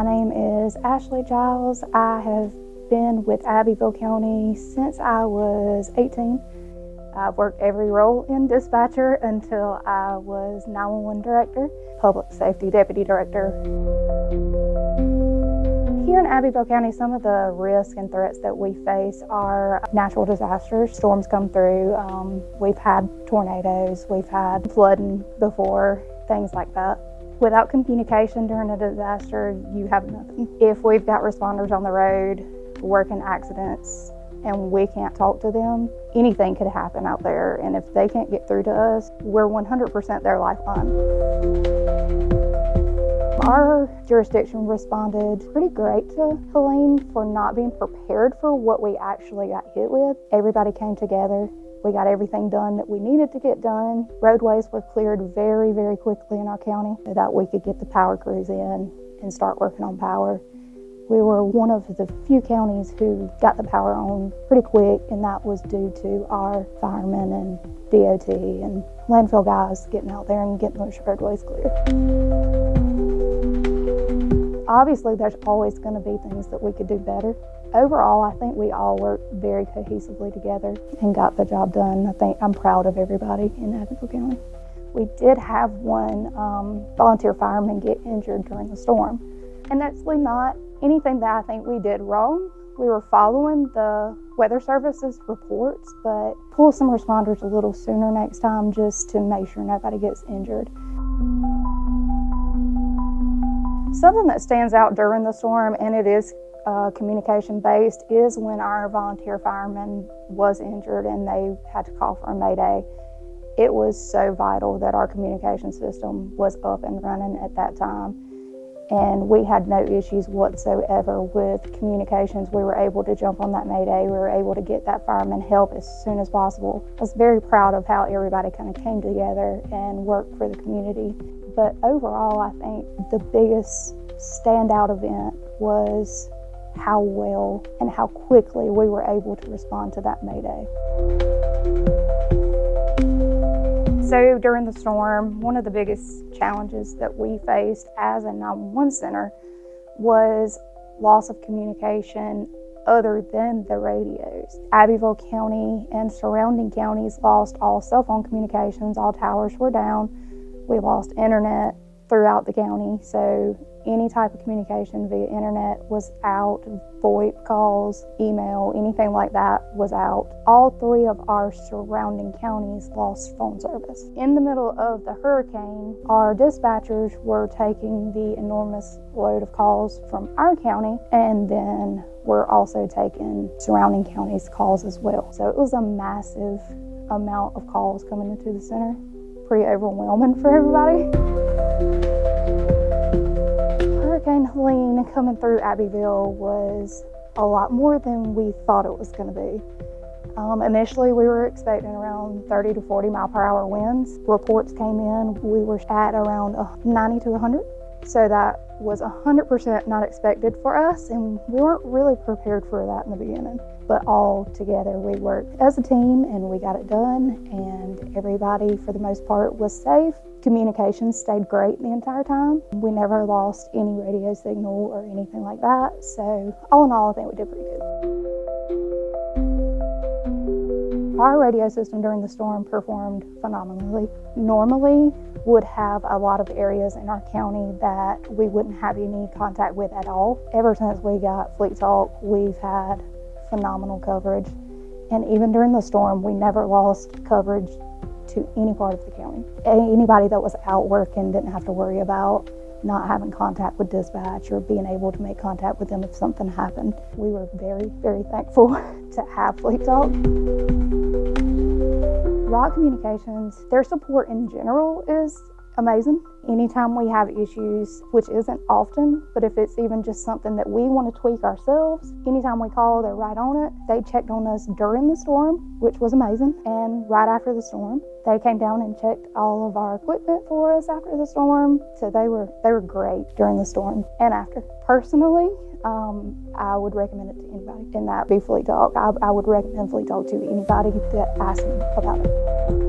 name is Ashely Giles. I have been with Abbeville County since I was 18. I've worked every role in dispatcher until I was 911 director, public safety deputy director. Here in Abbeville County, some of the risks and threats that we face are natural disasters. Storms come through. We've had tornadoes, we've had flooding before, things like that. Without communication during a disaster, you have nothing. If we've got responders on the road working accidents and we can't talk to them, anything could happen out there. And if they can't get through to us, we're 100% their lifeline. Our jurisdiction responded pretty great to Helene for not being prepared for what we actually got hit with. Everybody came together. We got everything done that we needed to get done. Roadways were cleared very, very quickly in our county so that we could get the power crews in and start working on power. We were one of the few counties who got the power on pretty quick, and that was due to our firemen and DOT and landfill guys getting out there and getting those roadways cleared. Obviously, there's always going to be things that we could do better. Overall, I think we all worked very cohesively together and got the job done. I'm proud of everybody in Abbeville County. We did have one volunteer fireman get injured during the storm, and that's really not anything that I think we did wrong. We were following the Weather Service's reports, but pull some responders a little sooner next time just to make sure nobody gets injured. Something that stands out during the storm, and it is communication based, is when our volunteer fireman was injured and they had to call for a mayday. It was so vital that our communication system was up and running at that time, and we had no issues whatsoever with communications. We were able to jump on that mayday. We were able to get that fireman help as soon as possible. I was very proud of how everybody kind of came together and worked for the community. But overall, I think the biggest standout event was how well and how quickly we were able to respond to that mayday. So during the storm, one of the biggest challenges that we faced as a 911 center was loss of communication other than the radios. Abbeville County and surrounding counties lost all cell phone communications. All towers were down. We lost internet throughout the county, so any type of communication via internet was out. VoIP calls, email, anything like that was out. All three of our surrounding counties lost phone service. In the middle of the hurricane, our dispatchers were taking the enormous load of calls from our county, and then we're also taking surrounding counties' calls as well. So it was a massive amount of calls coming into the center. Pretty overwhelming for everybody. Hurricane Helene coming through Abbeville was a lot more than we thought it was going to be. Initially, we were expecting around 30 to 40 mile per hour winds. Reports came in, we were at around 90 to 100. So that was 100% not expected for us, and we weren't really prepared for that in the beginning. But all together, we worked as a team and we got it done, and everybody, for the most part, was safe. Communication stayed great the entire time. We never lost any radio signal or anything like that. So all in all, I think we did pretty good. Our radio system during the storm performed phenomenally. Normally would have a lot of areas in our county that we wouldn't have any contact with at all. Ever since we got Fleettalk, we've had phenomenal coverage. And even during the storm, we never lost coverage to any part of the county. Anybody that was out working didn't have to worry about not having contact with dispatch or being able to make contact with them if something happened. We were very, very thankful to have Fleettalk. Rock Communications, their support in general is amazing. Anytime we have issues, which isn't often, but if it's even just something that we want to tweak ourselves, anytime we call, they're right on it. They checked on us during the storm, which was amazing, and right after the storm. They came down and checked all of our equipment for us after the storm, so they were great during the storm and after. Personally, I would recommend it to anybody, and that be Fleettalk. I would recommend Fleettalk to anybody that asks me about it.